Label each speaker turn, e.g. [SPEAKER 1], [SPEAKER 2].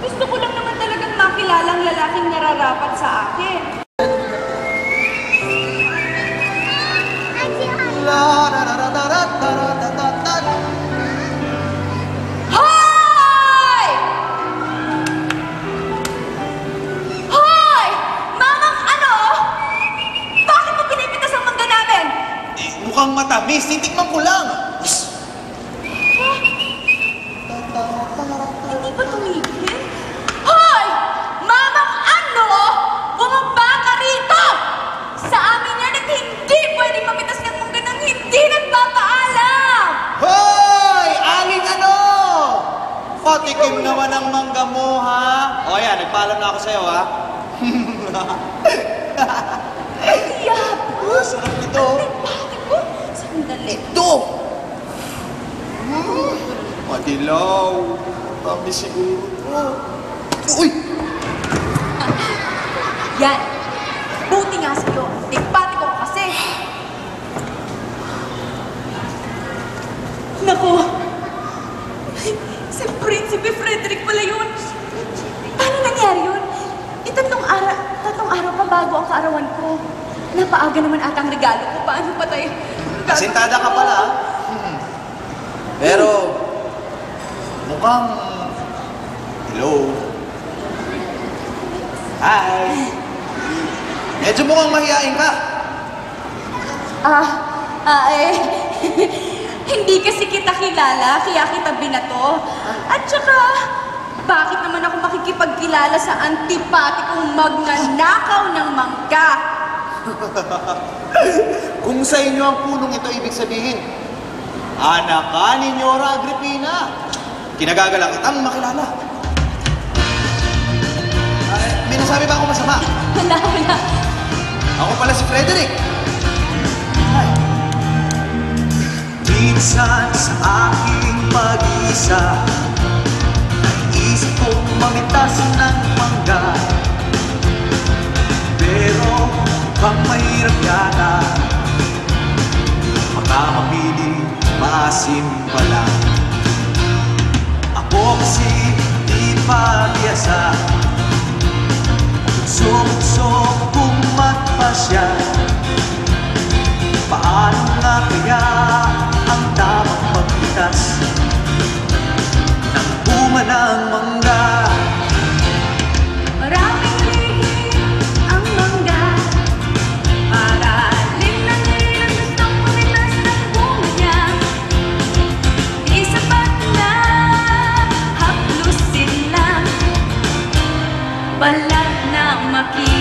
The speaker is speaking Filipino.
[SPEAKER 1] Gusto ko lang naman talagang makilala ang lalaking nararapat sa akin. Hoy! Hoy! Mamang ano? Bakit mo pinipitas ang mangga namin?
[SPEAKER 2] Eh, mukhang matamis. Titikman ko lang.
[SPEAKER 1] Hindi ba tumigil? Hoy! Mamang ano? Bumaba ka rito! Sa amin yan at hindi pwedeng mamitas ng mangga nang hindi nagpapaalam!
[SPEAKER 2] Hoy! Aling ano? Patikim naman ang mangga mo, ha? O yan, nagpaalam na ako sa'yo, ha?
[SPEAKER 1] Yabo!
[SPEAKER 2] Sarap nito.
[SPEAKER 1] Bakit ko? Sandali.
[SPEAKER 2] Ito! Madilaw. Kami siguro to. Uy!
[SPEAKER 1] Yan. Buti nga sa'yo. Tigpati ko kasi. Naku. Si Prinsipe Frederick pala yun. Paano nangyari yun? Tatlong araw pa bago ang kaarawan ko. Napaaga naman atang regalo ko. Paano pa tayo?
[SPEAKER 2] Kasintada ka pala. Pero, mukhang... Hello? Hi! Medyo mukhang mahihain ka.
[SPEAKER 1] Hindi kasi kita kilala, kaya kita binato. At saka, bakit naman ako makikipagkilala sa antipatikong magnanakaw ng mangga?
[SPEAKER 2] Kung sa inyo ang punong ito ibig sabihin, anak ka ni Nyora Agripina. Kinagagalang kitang makilala. May nasabi ba ako masama?
[SPEAKER 1] Wala.
[SPEAKER 2] Ako pala si Frederick. Hi.
[SPEAKER 3] Minsan sa aking pag-isa, naisip kong mamitas ng mangga. Pero mukhang mahirap yata, baka mapili, maasim pa lang. Ako kasi di pa biyasa, bukso kung magpasya. Paano nga kaya ang tamang magpitas ng bunga ng mangga?
[SPEAKER 1] Maraming lihim ang mangga. Paralim ng ilang gustong pumitas ng bunga niya. Di sapat na haplusin lang, balat na makita.